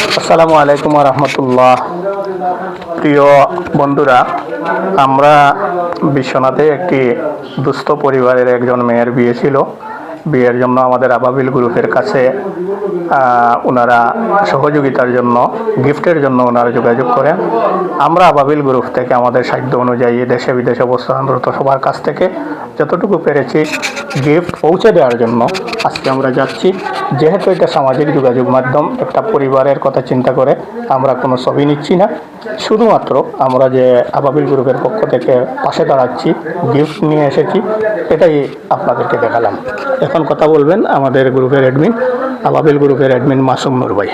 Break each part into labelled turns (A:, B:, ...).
A: আসসালামু আলাইকুম ওয়া রাহমাতুল্লাহ। প্রিয় বন্ধুরা, আমরা বিশ্বনাথে একটি দুস্থ পরিবারের একজন মেয়ের বিয়ে ছিল। বিয়ের জন্য আমাদের আবাবিল গ্রুপের কাছে ওনারা সহযোগিতার জন্য, গিফটের জন্য ওনারা যোগাযোগ করেন। আমরা আবাবিল গ্রুপ থেকে আমাদের সাধ্য অনুযায়ী দেশে বিদেশে অবস্থানরত সবার কাছ থেকে যতটুকু পেরেছি গিফট পৌঁছে দেওয়ার জন্য আজকে আমরা যাচ্ছি। যেহেতু এটা সামাজিক যোগাযোগ মাধ্যম, একটা পরিবারের কথা চিন্তা করে আমরা কোনো ছবি নিচ্ছি না, শুধুমাত্র আমরা যে আবাবিল গ্রুপের পক্ষ থেকে পাশে দাঁড়াচ্ছি, গিফট নিয়ে এসেছি, এটাই আপনাদেরকে দেখালাম। এখন কথা বলবেন আমাদের গ্রুপের অ্যাডমিন, আবাবিল গ্রুপের অ্যাডমিন মাসুম নূর ভাই।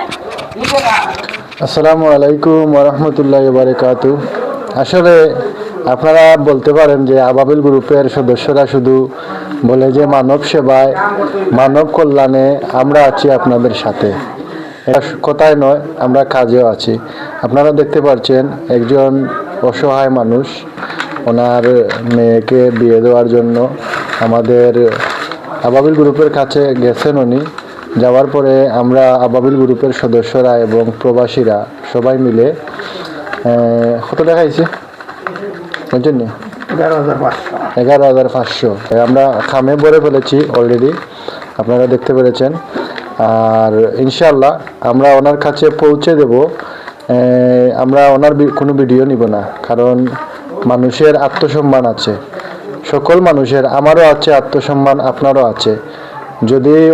B: আসসালামু আলাইকুম ওয়া রাহমাতুল্লাহি ওয়া বারাকাতুহু। আসলে আপনারা বলতে পারেন যে আবাবিল গ্রুপের সদস্যরা শুধু বলে যে মানব সেবায়, মানব কল্যাণে আমরা আছি আপনাদের সাথে। এটা কথায় নয়, আমরা কাজেও আছি। আপনারা দেখতে পাচ্ছেন একজন অসহায় মানুষ ওনার মেয়েকে বিয়ে দেওয়ার জন্য আমাদের আবাবিল গ্রুপের কাছে গেছেন। উনি যাওয়ার পরে আমরা আবাবিল গ্রুপের সদস্যরা এবং প্রবাসীরা সবাই মিলে কত দেখাইছে বুঝছেন 11,500 আমরা খামে ভরে ফেলেছি অলরেডি, আপনারা দেখতে পেরেছেন। আর ইনশাল্লাহ আমরা ওনার কাছে পৌঁছে দেব। আমরা ওনার কোনো ভিডিও নিব না, কারণ মানুষের আত্মসম্মান আছে, সকল মানুষের, আমারও আছে আত্মসম্মান, আপনারও আছে।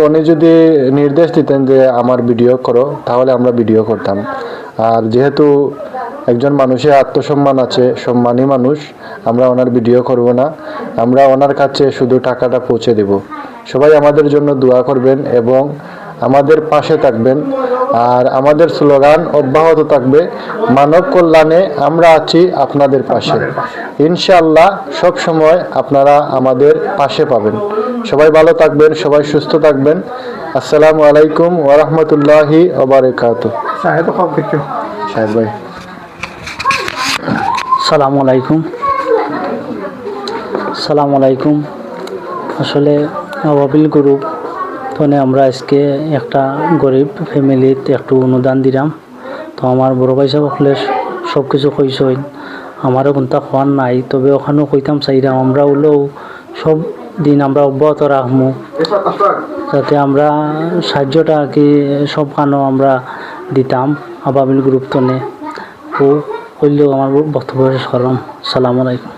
B: উনি যদি নির্দেশ দিতেন যে আমার ভিডিও করো, তাহলে আমরা ভিডিও করতাম। আর যেহেতু একজন মানুষের আত্মসম্মান আছে, সম্মানী মানুষ, আমরা ওনার ভিডিও করব না, আমরা ওনার কাছে শুধু টাকাটা পৌঁছে দেব। সবাই আমাদের জন্য দোয়া করবেন এবং আমাদের পাশে থাকবেন। আর আমাদের স্লোগান অব্যাহত থাকবে, মানব কল্যাণে আমরা আছি আপনাদের পাশে। ইনশাআল্লাহ সব সময় আপনারা আমাদের পাশে পাবেন। সবাই ভালো থাকবেন, সবাই সুস্থ থাকবেন। আসসালামু আলাইকুম ওয়া রাহমাতুল্লাহি ওয়া বারাকাতুহু।
A: শাহেদ
B: ভাই,
C: সালামু আলাইকুম। সালামু আলাইকুম। আসলে আবাবিল গ্রুপ মানে আমরা আজকে একটা গরিব ফ্যামিলিতে একটু অনুদান দিলাম। তো আমার বড় ভাই সাহেব হলে সব কিছু কইসই, আমারও কোনটা খোয়ার নাই, তবে ওখানেও কইতাম চাইলাম আমরা হলেও সব দিন আমরা অব্যাহত রাখবো, যাতে আমরা সাহায্যটা কি সব খানো আমরা দিতাম আবাবিল গ্রুপ তনে। ও কইলেও আমার বক্তব্য শেষ করলাম। সালামু আলাইকুম।